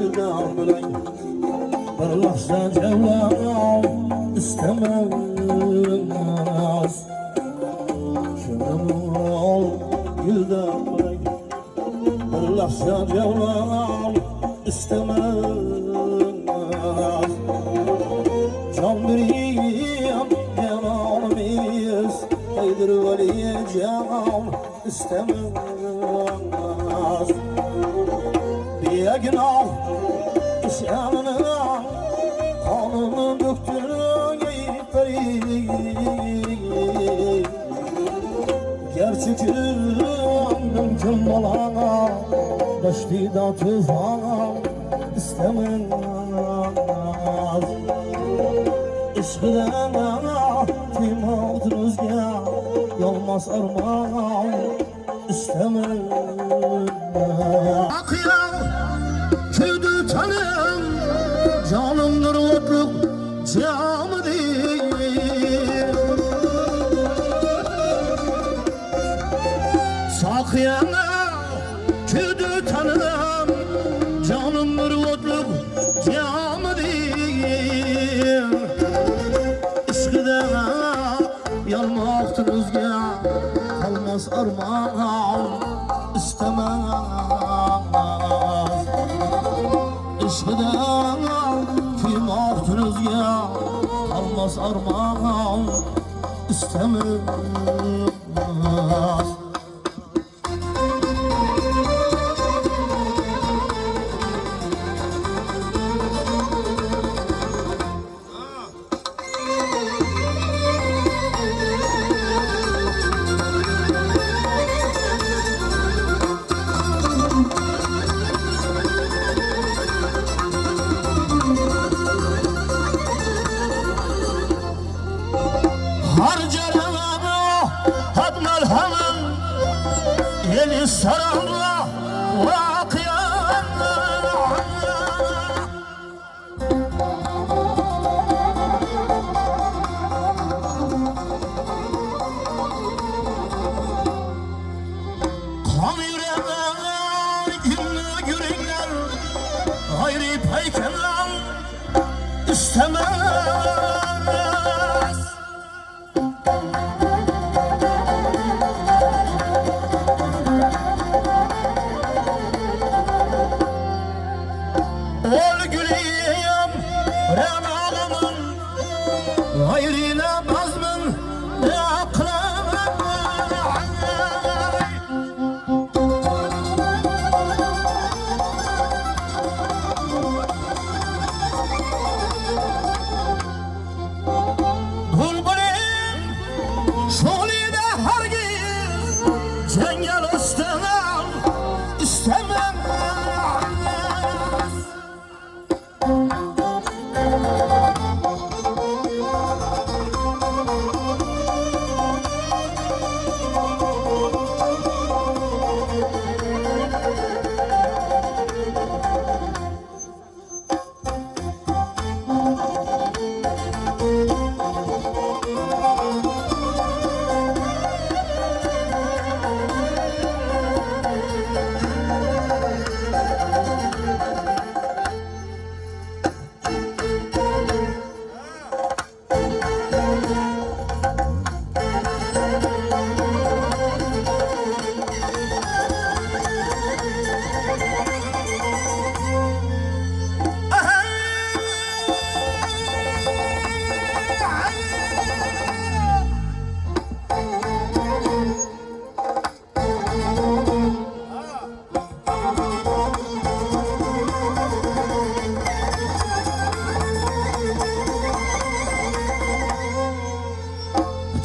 gülden bilay bir lahza cevlam istemez Şunamol gülden bilay bir lahza cevlam istemez Can biriyim yanağımız Haydır valiyeceğim istemez Bir günah isyanına kanını döktün Gerçekten mümkün olana Başlıda tufan istemez Işkıdan timotunuzga Yolmaz armağan istemez Akıyan köydü tanım Canımdır otluk camı değil Sakıyana köydü tanım Canımdır otluk camı değil Yalmaktınızga kalmaz armağan istemez İşkıdan kıymaktınızga kalmaz armağan istemez Harcarana hadmal hamın Yeni saranla vakıyanla Kan yüreğler, günlü yürekler Hayri peykenler istemez Ol güleyim ren ağlamın Gayrine bazmın ne aklamın Bulbulim şolide hargiz Cengel istemem istemem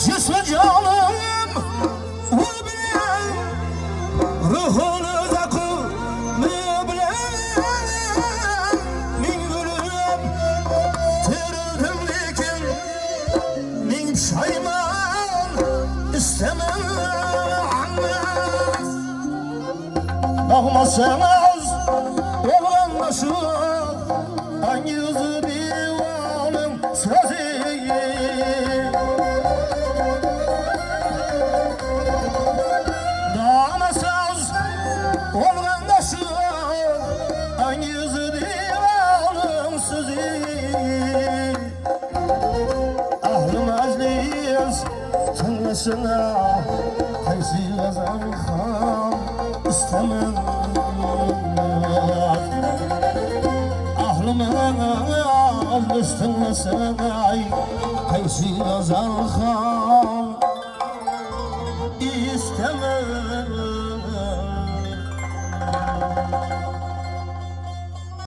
Cismi canım bilen ruhunu zakı bilen min gülüm terildim lekin min pişayman istemez Bakmasanız oğlanlaşır hangi yüzü divanım sözü Olgandaşım hangi yüzü Tanrısına kaysi yazan ham istemem. Ahlımın üstüne ay kaysi yazan ham istemem.